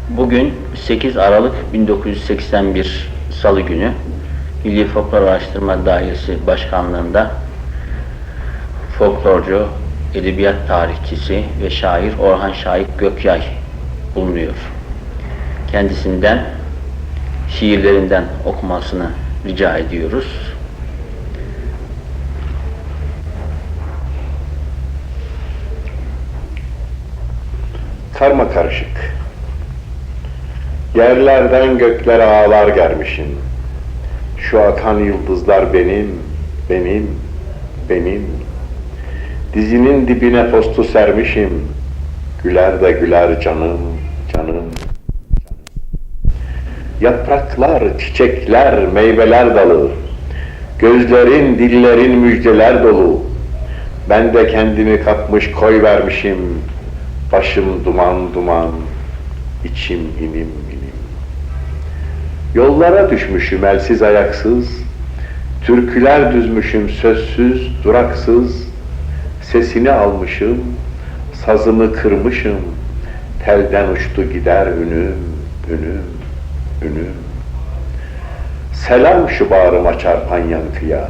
Bugün 8 Aralık 1981 Salı günü Milli Folklor Araştırma Dairesi Başkanlığında folklorcu, edebiyat tarihçisi ve şair Orhan Şahik Gökyay bulunuyor. Kendisinden şiirlerinden okumasını rica ediyoruz. Karma karışık. Yerlerden göklere ağlar germişim. Şu akan yıldızlar benim, benim, benim. Dizinin dibine postu sermişim. Güler de güler canım, canım. Yapraklar, çiçekler, meyveler dalı. Gözlerin, dillerin müjdeler dolu. Ben de kendimi kapmış koy vermişim. Başım duman duman, içim inim inim. Yollara düşmüşüm elsiz ayaksız, türküler düzmüşüm sözsüz, duraksız. Sesini almışım, sazımı kırmışım, telden uçtu gider ünüm, ünüm, ünüm. Selam şu bağrıma çarpan yankıya,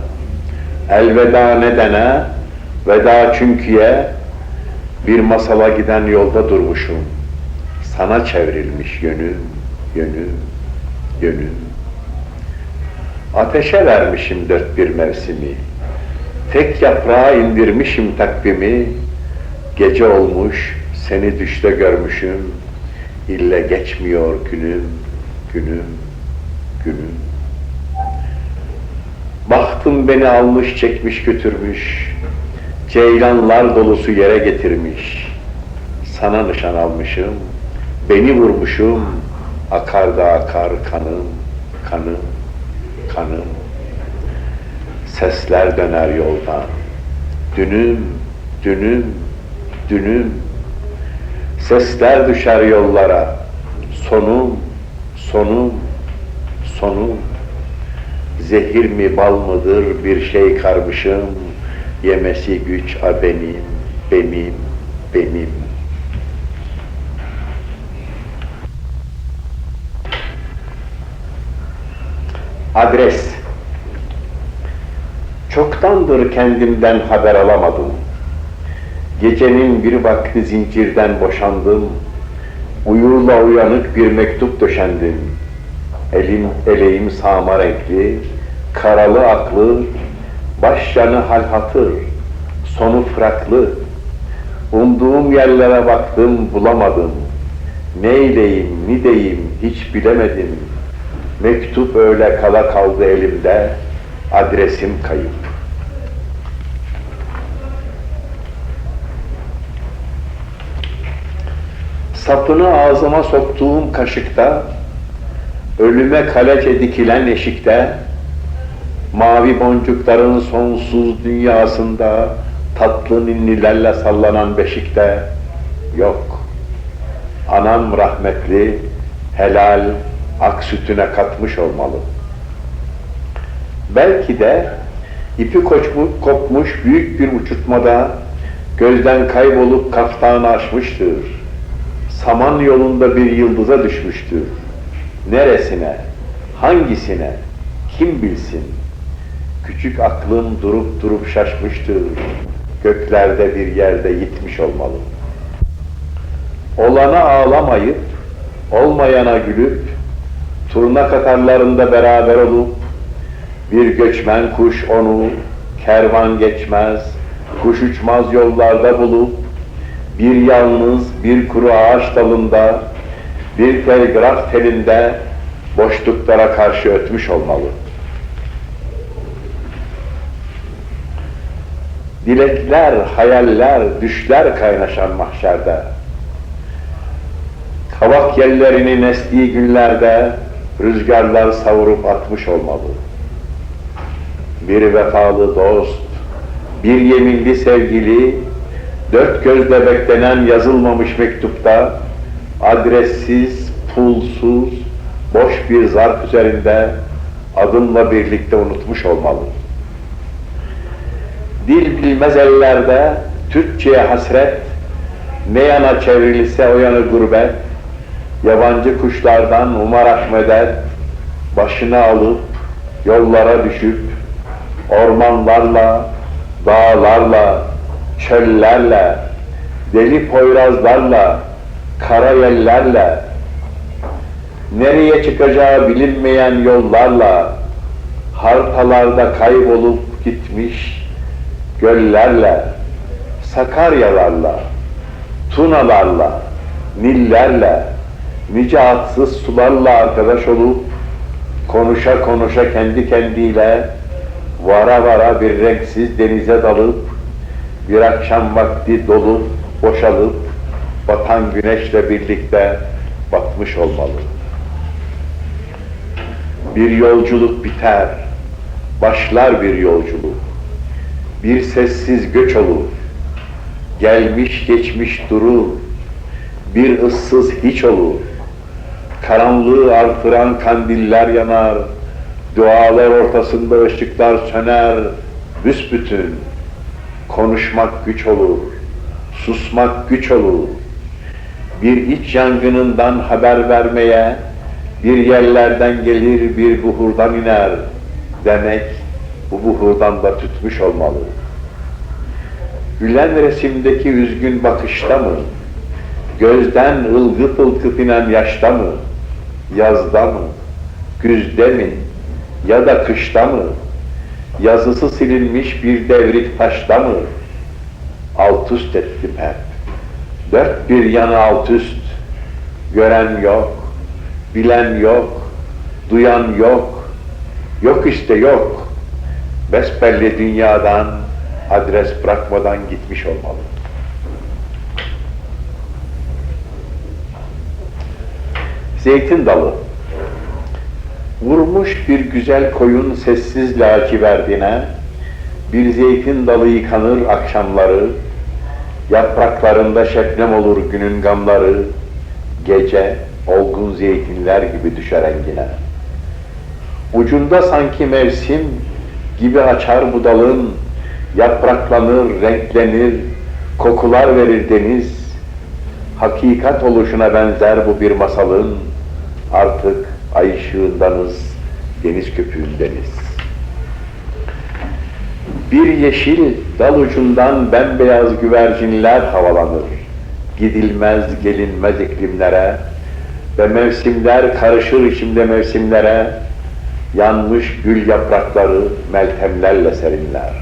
elveda nedene, veda çünküye, bir masala giden yolda durmuşum, sana çevrilmiş yönüm, yönüm, yönüm. Ateşe vermişim dört bir mevsimi, tek yaprağa indirmişim takvimi, gece olmuş, seni düşte görmüşüm, ille geçmiyor günüm, günüm, günüm. Bahtım beni almış, çekmiş, götürmüş, ceylanlar dolusu yere getirmiş. Sana nişan almışım, beni vurmuşum, akar da akar kanım, kanım, kanım. Sesler döner yoldan, dünüm, dünüm, dünüm. Sesler düşer yollara, sonum, sonum, sonum. Zehir mi bal mıdır bir şey karmışım, yemesi güç a benim, benim, benim. Adres. Çoktandır kendimden haber alamadım. Gecenin bir vakti zincirden boşandım. Uyurla uyanık bir mektup döşendim. Elim eleğim sağma renkli, karalı aklı, başyanı hal hatır, sonu fıraklı. Umduğum yerlere baktım, bulamadım. Neyleyim, ne deyim, hiç bilemedim. Mektup öyle kala kaldı elimde, adresim kayıp. Sapını ağzıma soktuğum kaşıkta, ölüme kalece dikilen eşikte, mavi boncukların sonsuz dünyasında, tatlı ninnilerle sallanan beşikte, yok. Anam rahmetli, helal, ak sütüne katmış olmalı. Belki de ipi kopmuş büyük bir uçurtmada gözden kaybolup kaftanı açmıştır. Saman yolunda bir yıldıza düşmüştür. Neresine, hangisine, kim bilsin? Küçük aklım durup durup şaşmıştır. Göklerde bir yerde yitmiş olmalı. Olana ağlamayıp, olmayana gülüp, turna katarlarında beraber olup, bir göçmen kuş onu, kervan geçmez, kuş uçmaz yollarda bulup, bir yalnız bir kuru ağaç dalında, bir telgraf telinde boşluklara karşı ötmüş olmalı. Dilekler, hayaller, düşler kaynaşan mahşerde, kavak yellerini nesli günlerde rüzgarlar savurup atmış olmalı. Bir vefalı dost, bir yeminli sevgili, dört gözle beklenen yazılmamış mektupta, adressiz, pulsuz, boş bir zarf üzerinde adımla birlikte unutmuş olmalı. Dil bilmez ellerde Türkçe'ye hasret, ne yana çevrilse o yana gurbet, Yabancı kuşlardan umarak medet, başını alıp yollara düşüp, ormanlarla, dağlarla, çöllerle, deli poyrazlarla, kara yellerle, nereye çıkacağı bilinmeyen yollarla, haritalarda kaybolup gitmiş göllerle, Sakaryalarla, Tunalarla, Nillerle, nice adsız sularla arkadaş olup, konuşa konuşa kendi kendiyle, vara vara bir renksiz denize dalıp, bir akşam vakti dolup, boşalıp, batan güneşle birlikte batmış olmalı. Bir yolculuk biter, başlar bir yolculuk. Bir sessiz göç olur, gelmiş geçmiş durur. Bir ıssız hiç olur, karanlığı artıran kandiller yanar, dualar ortasında ışıklar söner, büsbütün. Konuşmak güç olur, susmak güç olur. Bir iç yangınından haber vermeye, bir yerlerden gelir, bir buhurdan iner. Demek bu buhurdan da tütmüş olmalı. Gülen resimdeki üzgün bakışta mı? Gözden ılgıt ılgıt inen yaşta mı? Yazda mı? Güzde mi? Ya da kışta mı? Yazısı silinmiş bir devrik taşta mı? Alt üst ettim hep. Dört bir yana alt üst. Gören yok, bilen yok, duyan yok. Yok işte yok. Besbelli dünyadan adres bırakmadan gitmiş olmalı. Zeytin dalı. Vurmuş bir güzel koyun sessiz laciverdine, bir zeytin dalı yıkanır akşamları, yapraklarında şebnem olur günün gamları, gece olgun zeytinler gibi düşer engine. Ucunda sanki mevsim gibi açar bu dalın, yapraklanır, renklenir, kokular verir deniz. Hakikat oluşuna benzer bu bir masalın, artık ay ışığındanız, deniz köpüğündeniz. Bir yeşil dal ucundan bembeyaz güvercinler havalanır. Gidilmez, gelinmez iklimlere ve mevsimler karışır içimde mevsimlere, yanmış gül yaprakları meltemlerle serinler.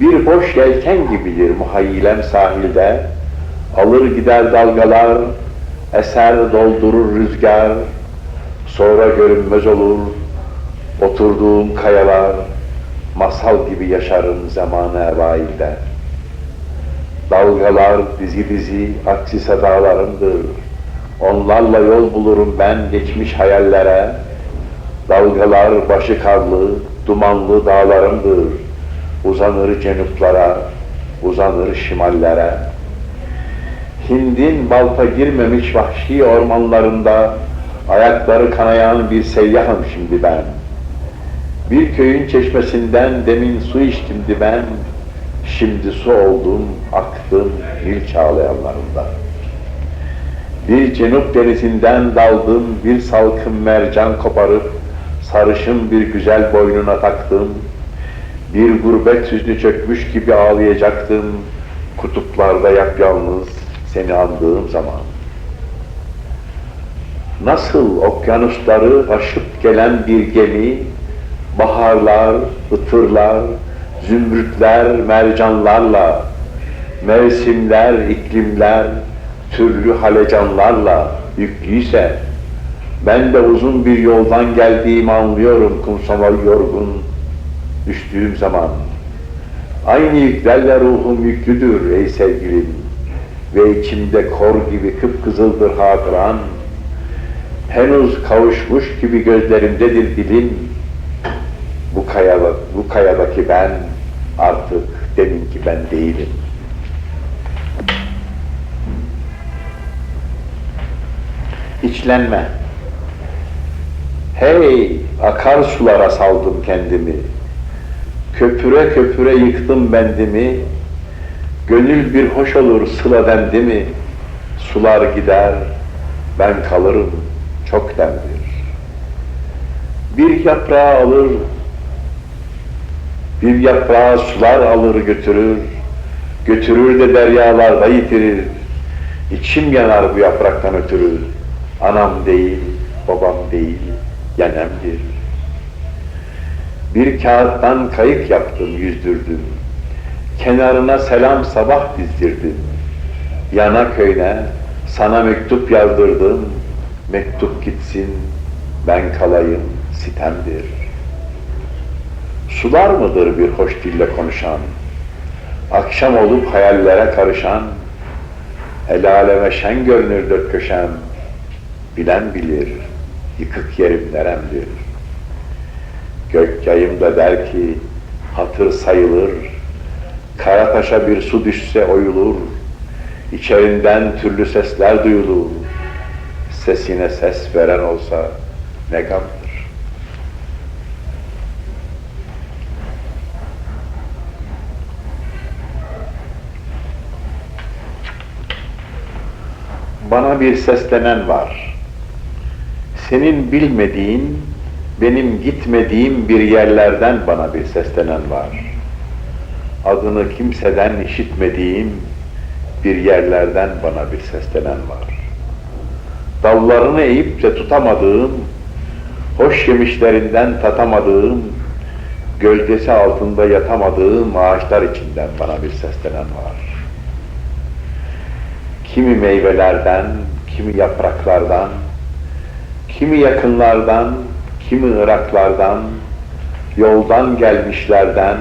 Bir boş yelken gibidir muhayyilem sahilde, alır gider dalgalar, eser doldurur rüzgar, sonra görünmez olur oturduğum kayalar, masal gibi yaşarım zamanı evailde. Dalgalar dizi dizi aksi sadalarımdır, onlarla yol bulurum ben geçmiş hayallere. Dalgalar başı karlı, dumanlı dağlarımdır, uzanır cenuplara, uzanır şimallere. Hind'in balta girmemiş vahşi ormanlarında ayakları kanayan bir seyyahım şimdi ben. Bir köyün çeşmesinden demin su içtimdi ben, şimdi su oldum, aktım Nil çağlayanlarında. Bir cenup denizinden daldım, bir salkım mercan koparıp, sarışın bir güzel boynuna taktım. Bir gurbet hüznü çökmüş gibi ağlayacaktım, kutuplarda yapyalnız seni andığım zaman. Nasıl okyanusları aşıp gelen bir gemi, baharlar, ıtırlar, zümrütler, mercanlarla, mevsimler, iklimler, türlü halecanlarla yüklüyse, ben de uzun bir yoldan geldiğimi anlıyorum kumsala yorgun düştüğüm zaman. Aynı yüklerle ruhum yüklüdür ey sevgilim ve içimde kor gibi kıpkızıldır hatıran. Henüz kavuşmuş gibi gözlerimdedir dilim. Bu kayadaki ben artık deminki ben değilim. İçlenme. Hey, akarsulara saldım kendimi. Köpüre köpüre yıktım bendimi. Gönül bir hoş olur sıla dendi mi? Sular gider, ben kalırım çok demdir. Bir yaprağı alır, bir yaprağı sular alır götürür, götürür de deryalarda yitirir. İçim yanar bu yapraktan ötürü, anam değil, babam değil, yenemdir. Bir kağıttan kayık yaptım, yüzdürdüm. Kenarına selam sabah dizdirdim. Yana köyüne sana mektup yazdırdım. Mektup gitsin, ben kalayım, sitemdir. Sular mıdır bir hoş dille konuşan? Akşam olup hayallere karışan, el aleme şen görünür dört köşem. Bilen bilir, yıkık yerim neremdir. Gök yayımda der ki, hatır sayılır, kara taşa bir su düşse oyulur, içerinden türlü sesler duyulur, sesine ses veren olsa ne gamdır. Bana bir seslenen var, senin bilmediğin, benim gitmediğim bir yerlerden bana bir seslenen var. Adını kimseden işitmediğim bir yerlerden bana bir seslenen var. Dallarını eğip de tutamadığım, hoş yemişlerinden tatamadığım, gölgesi altında yatamadığım ağaçlar içinden bana bir seslenen var. Kimi meyvelerden, kimi yapraklardan, kimi yakınlardan, kimi ıraklardan, yoldan gelmişlerden,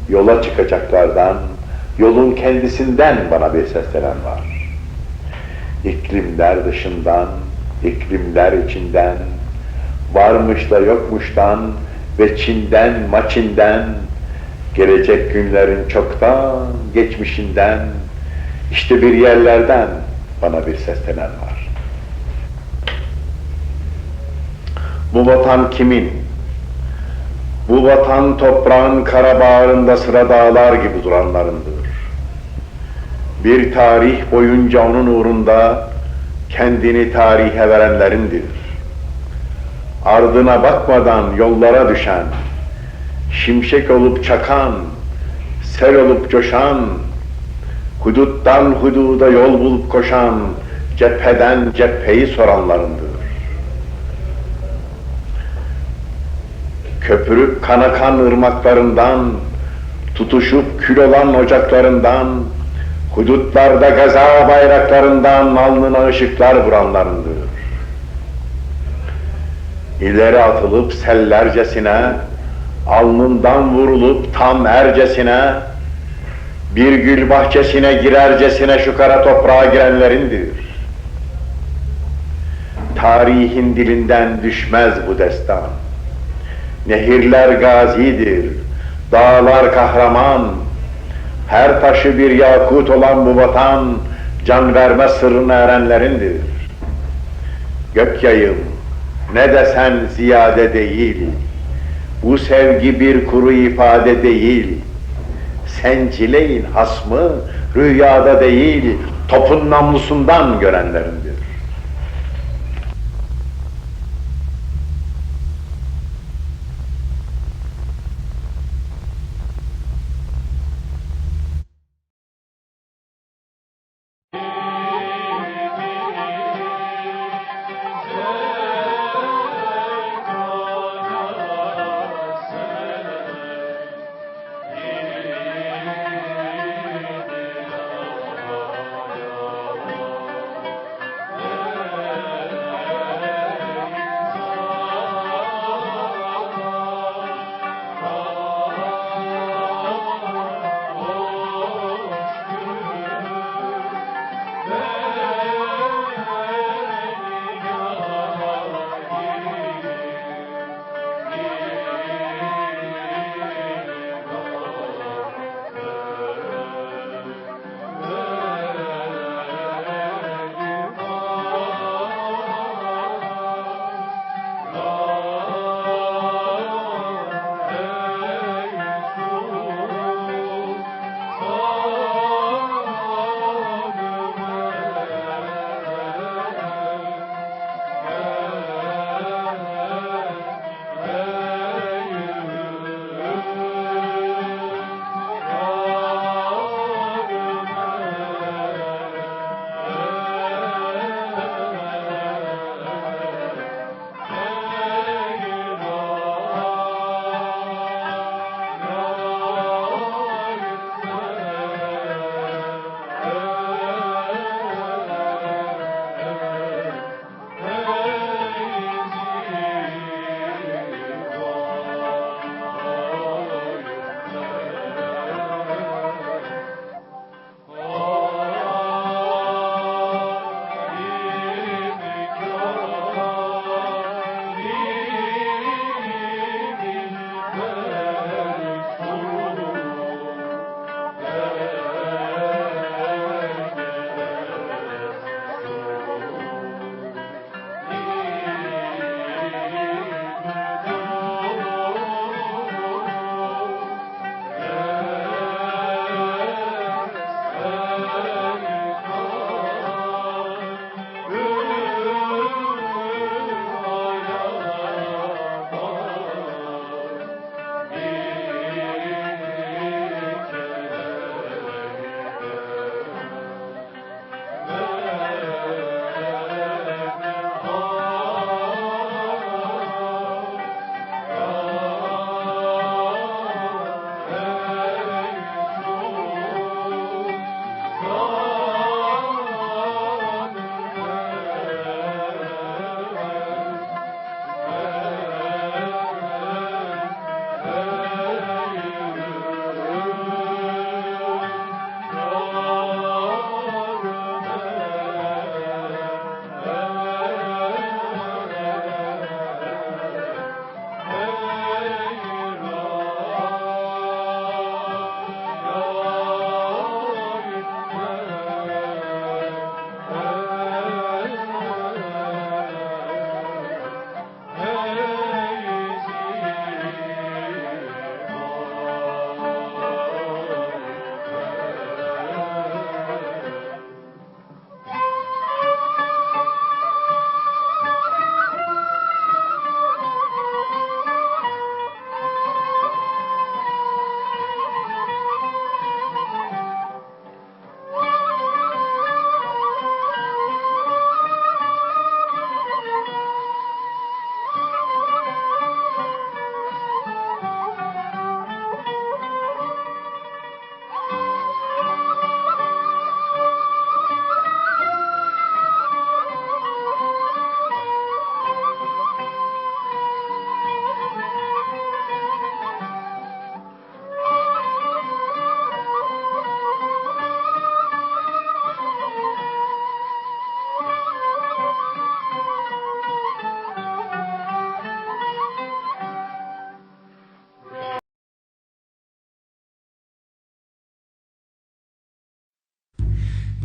yola çıkacaklardan, yolun kendisinden bana bir seslenen var. İklimler dışından, iklimler içinden, varmış da yokmuştan ve Çin'den, maçinden, gelecek günlerin çoktan geçmişinden, işte bir yerlerden bana bir seslenen var. Bu vatan kimin? Bu vatan toprağın kara bağrında sıra dağlar gibi duranlarındır. Bir tarih boyunca onun uğrunda kendini tarihe verenlerindir. Ardına bakmadan yollara düşen, şimşek olup çakan, sel olup coşan, huduttan hududa yol bulup koşan, cepheden cepheyi soranlarındır. Köpürüp kanakan ırmaklarından, tutuşup kül olan ocaklarından, hudutlarda gaza bayraklarından alnına ışıklar vuranlarındır. İleri atılıp sellercesine, alnından vurulup tam ercesine, bir gül bahçesine girercesine şu kara toprağa girenlerindir. Tarihin dilinden düşmez bu destan. Nehirler gazidir, dağlar kahraman, her taşı bir yakut olan bu vatan, can verme sırrına erenlerindir. Gök yayım, ne desen ziyade değil, bu sevgi bir kuru ifade değil, sencileyin hasmı rüyada değil, topun namlusundan görenlerindir.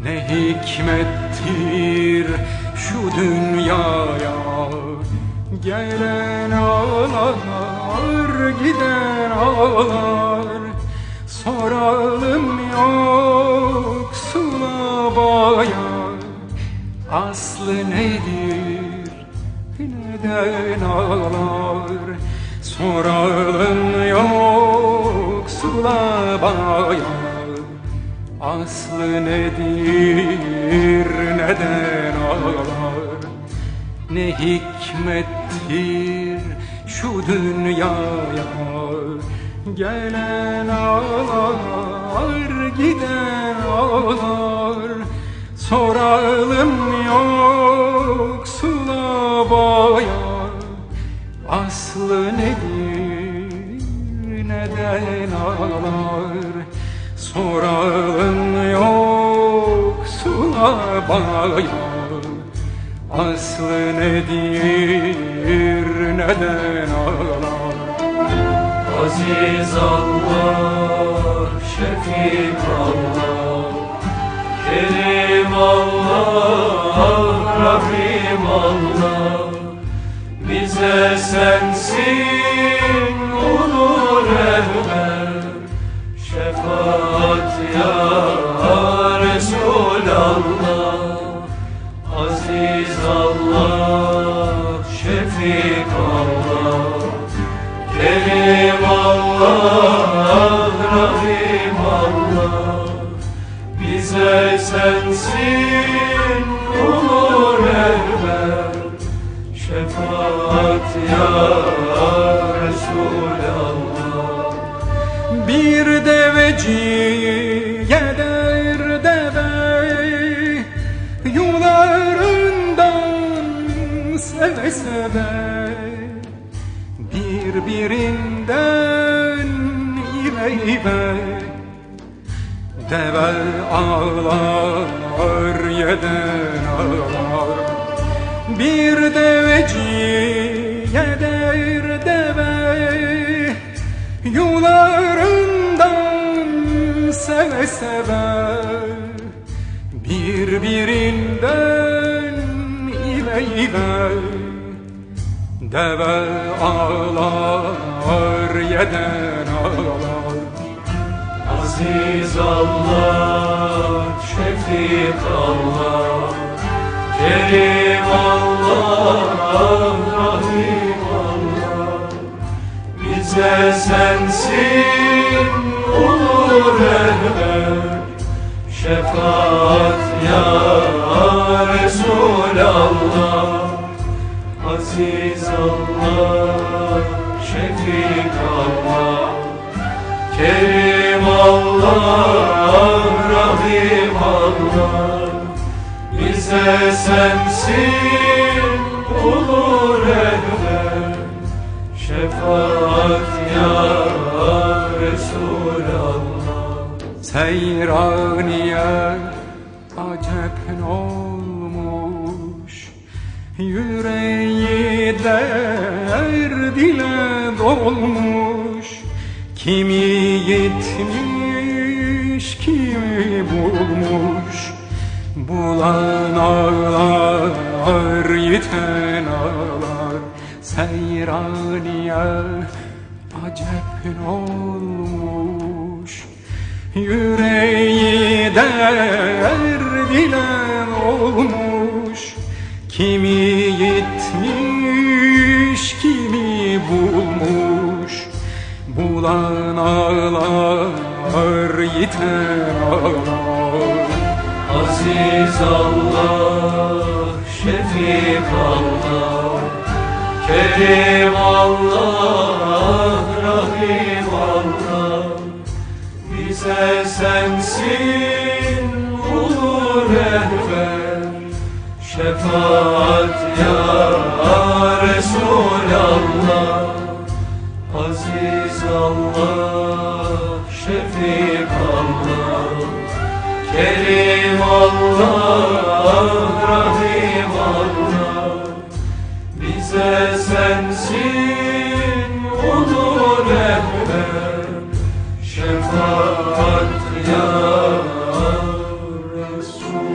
Ne hikmettir şu dünyaya gelen ağlar giden ağlar. Soralım yoksula baya, aslı nedir neden ağlar. Soralım yoksula baya, aslı nedir neden ağlar. Ne hikmettir şu dünyaya gelen ağlar giden ağlar. Soralım yoksula baya, aslı nedir neden ağlar. Soralım yoksula baya, aslı nedir neden ağlar. Aziz Allah, Şefik Allah, Kerim Allah, Rahim Allah. Bize sensin ulu rehber, şefaat ya Resulallah. Aziz Allah, Şefik Allah, Kerim Allah, Rahim Allah. Bize sensin ulu rehber, şefaat ya Resulallah. Bir deveciye der deve, yularından seve seve, birbirinden ire deve ağlar yeden ağlar. Bir deveciye der deve, yularından seve seve, birbirinden ile deve ağlar yeden ağlar. Aziz Allah, Şefik Allah, Kerim Allah, Rahim Allah. Bize sensin olur rehber, şefaat ya Resulallah. Aziz Allah, Şefik Allah, Kerim Allah, Rahim Allah. Bize sensin olur rehber, şefaat ya Resulallah. Seyraniye acep olmuş, yüreği derd ile dolmuş. Kimi yitmiş, kimi bulmuş, bulan ağlar, yiten ağlar. Seyraniye acep olmuş, yüreği derd ile olmuş. Kimi yitmiş, kimi bulmuş, bulan ağlar, yiten ağlar. Aziz Allah, Şefik Allah, Kerim Allah, Rahim Allah. Bize sensin olur rehber, şefaat ya Resulallah. Aziz Allah, Şefik Allah, Kerim Allah, Rahim Allah. Bize sensin olur rehber, şefaat ya Resulallah.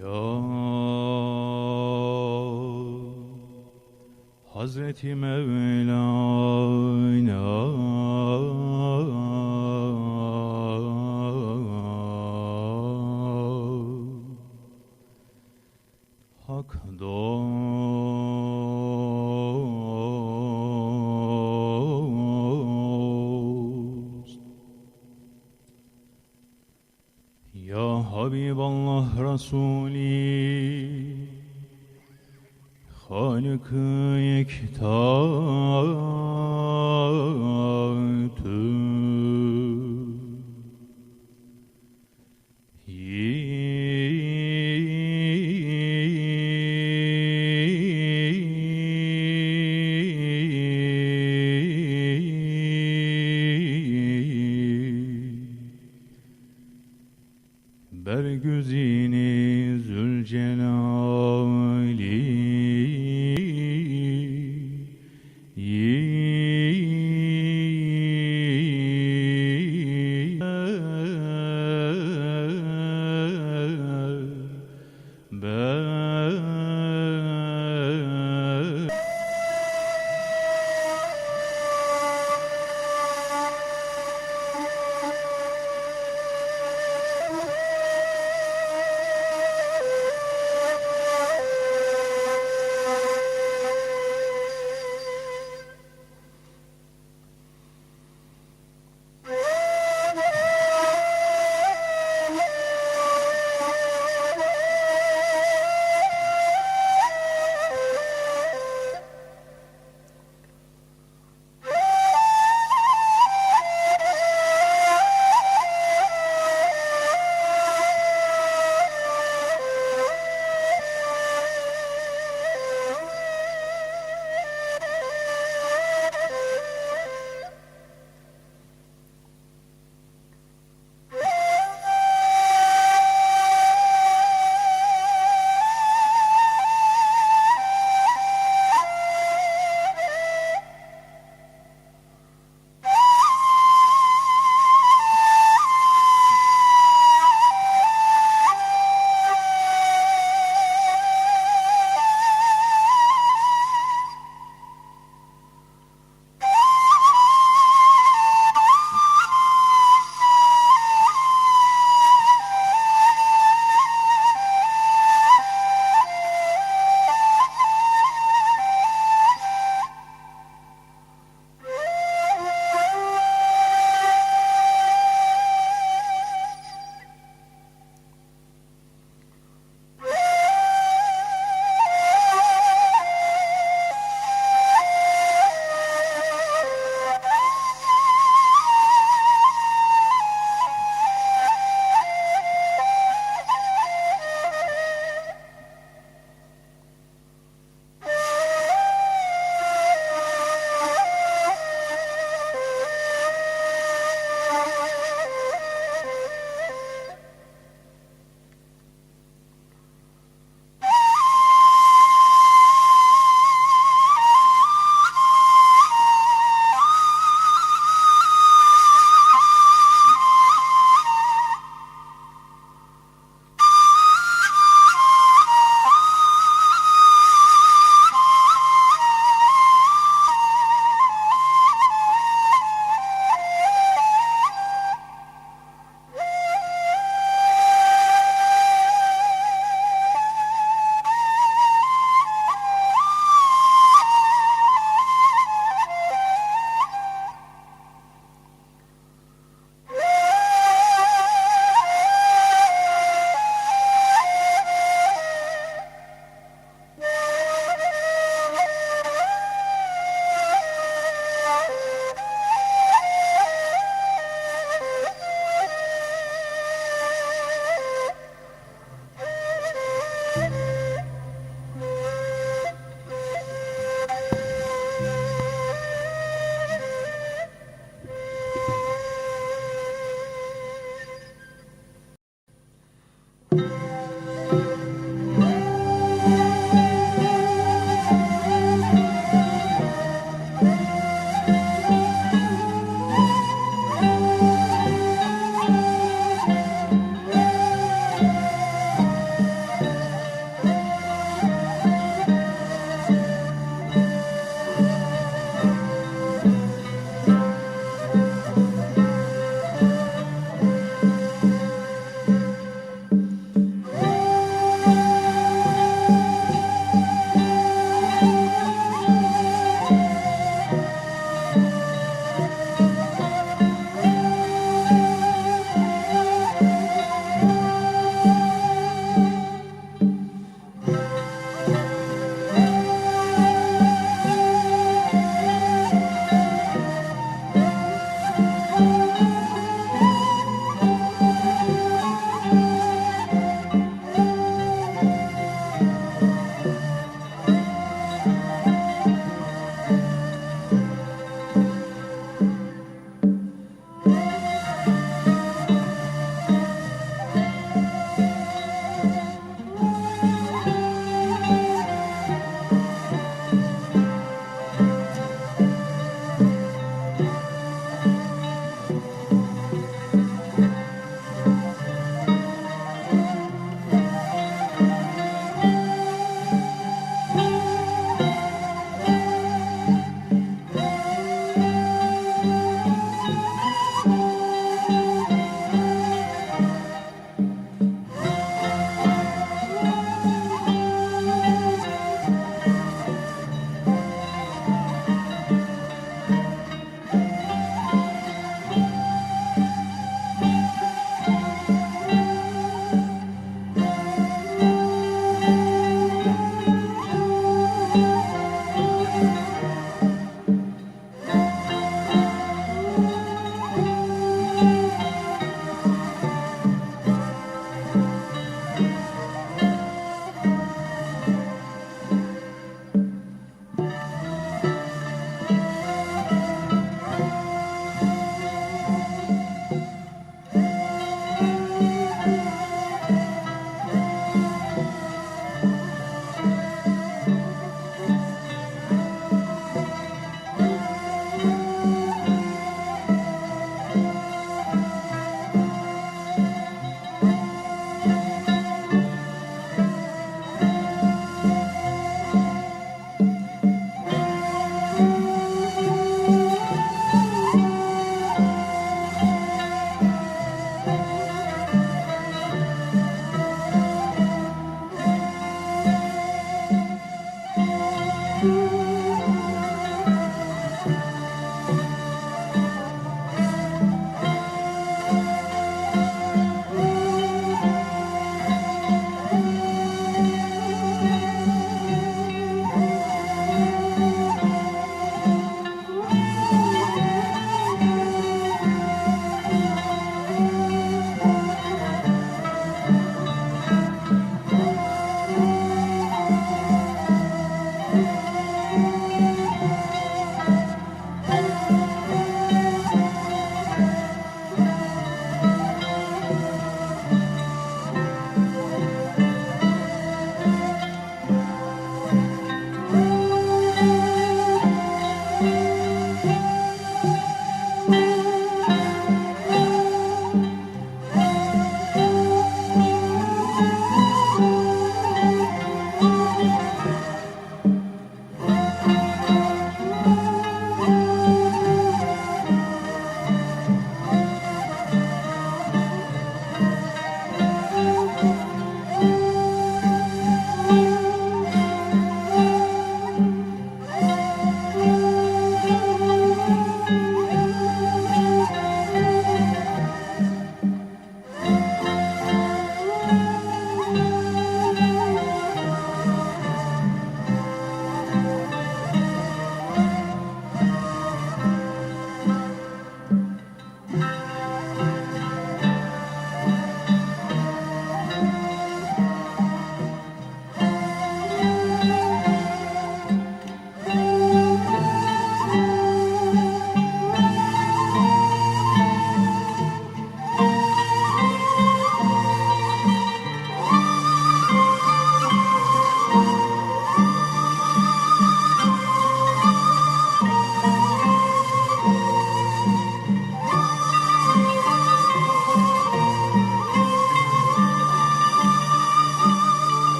Ya Hazreti Mevlana Hak dost. Ya Habiballah Resulü Halık-ı yektatı Bergüzini Zülcelali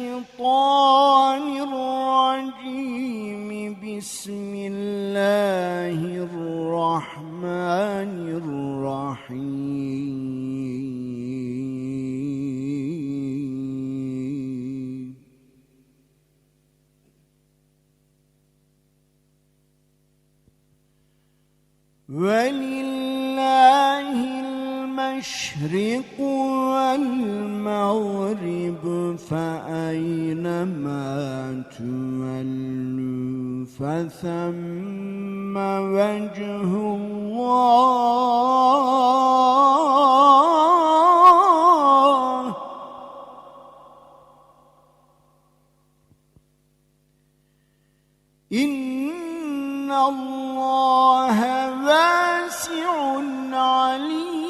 الشيطان الرجيم. بسم الله الرحمن الرحيم. ولله المشرق والمغرب فأينما تولوا فثم وجه الله. إن الله واسع عليم.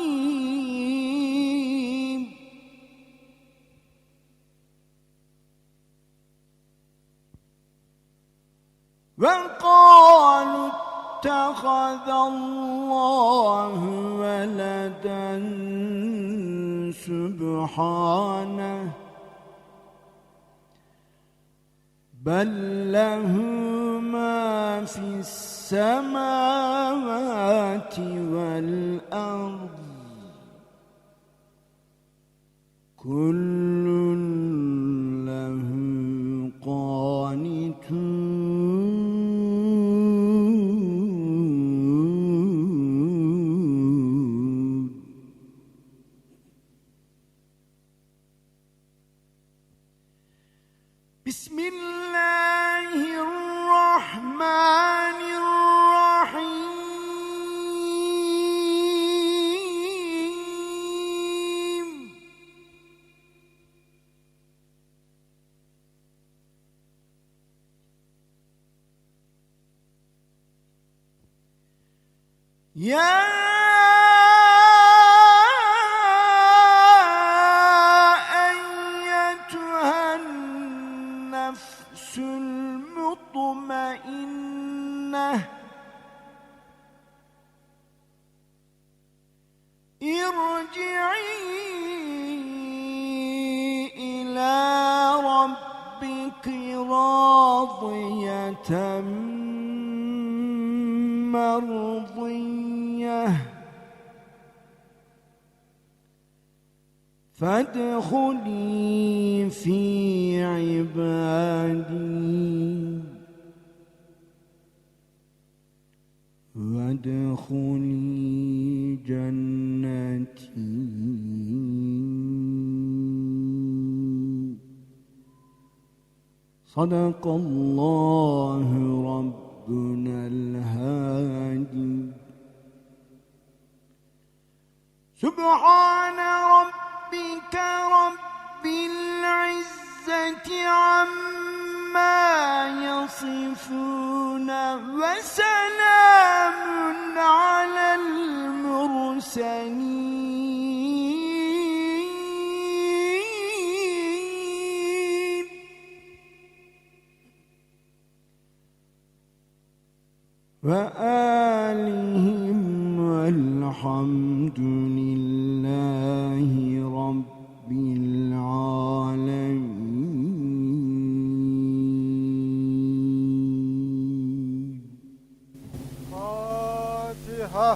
وقالوا اتخذ الله ولدا سبحانه بل له ما في السماوات والأرض كل له قانتون. بسم الله الرحمن الرحيم. يا أيتها النفس المطمئنة ارجعي إلى ربك راضية مرضية فادخلي في عبادي وادخلي جنتي. صدق الله ربنا الهادي. سبحان ربك رب العزة عما يصفون وسلام على المرسلين وآلهم والحمد لله رب العالمين. فاتحة.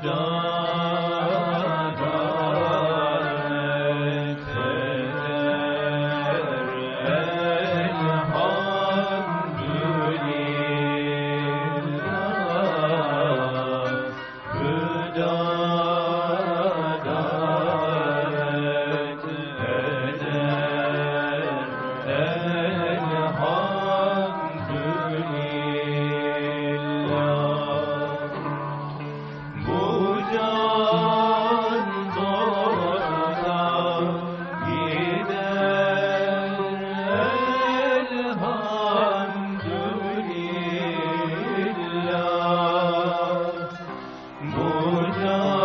Bu can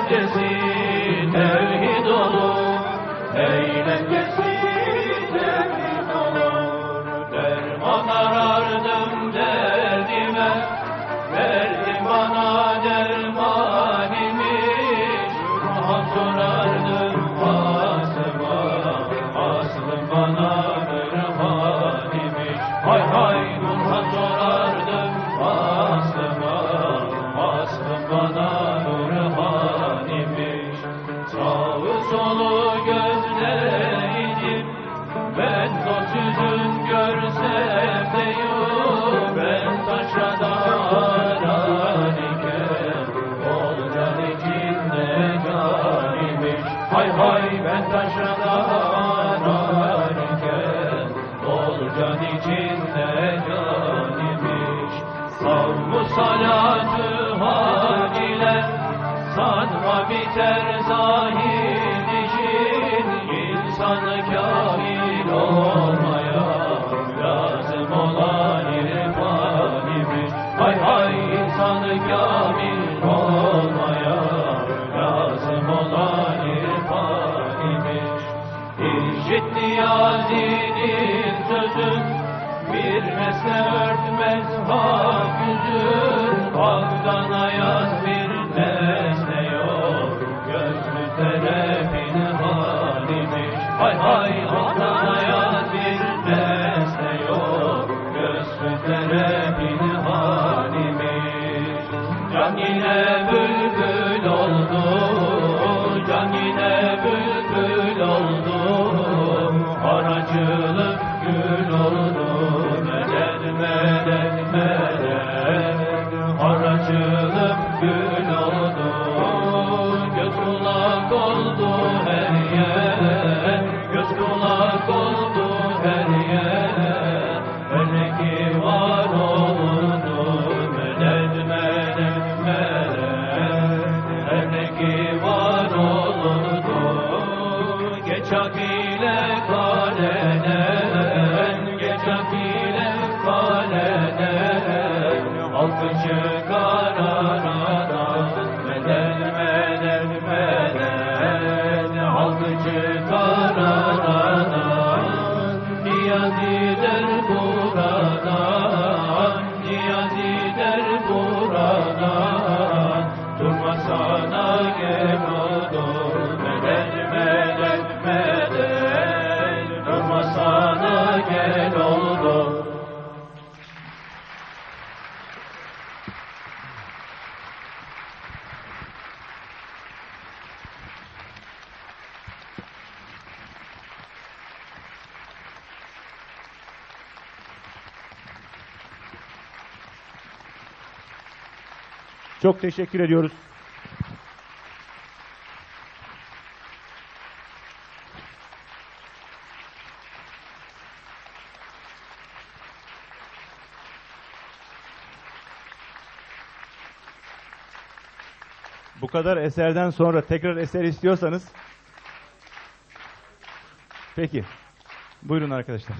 eğlencesi tevhid olur, eğlencesi tevhid olur. Derman arardım derdime, derdim bana derman imiş. Ruhan sorardım aslıma, aslım bana mürhan imiş. Hay hay Nurhan sorardım aslıma, aslım bana mürhan imiş. Sağı solu gözleydim, ben dost yüzün görsem de yok. Ben taşrada arar iken, ol can içinde can imiş. Hay hay ben taşrada arar iken, ol can içinde can imiş. Savmu salatı hadiler, sanma biter zahid işin. İnsanı kamil olmaya lazım olan irfan imiş. Hay hay insanı kamil olmaya lazım olan irfan imiş. İrşit Niyazi'nin sözü bir mesle örtmez hak yüzün. Hak'tan ayaz bir nesne yok, gözlü terefin halimiş. Hay hay Hak'tan ayaz bir nesne yok, gözlü terefin halimiş. Can yine bülbül oldu, can yine bülbül oldu. Aracılık gül oldu, medet medet medet. Aracılık gül oldu, göz kulak oldu her yer. Göz kulak oldu her yer. Örneki var oldu, medet medet medet. Örneki var oldu, geç hak ile kaleden, geç hak ile kaleden. Halkı çıkar aradan, medet medet medet. Halkı çıkar aradan, Niyazi der buradan, Niyazi der buradan. Durma sana gel odur, medet medet medet. Durma sana gel odur. Çok teşekkür ediyoruz. Bu kadar eserden sonra tekrar eser istiyorsanız, peki, buyurun arkadaşlar.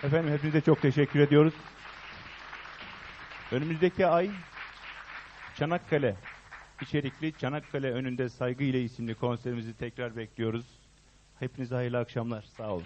Efendim hepinize çok teşekkür ediyoruz. Önümüzdeki ay Çanakkale içerikli Çanakkale önünde saygı ile isimli konserimizi tekrar bekliyoruz. Hepinize hayırlı akşamlar. Sağ olun.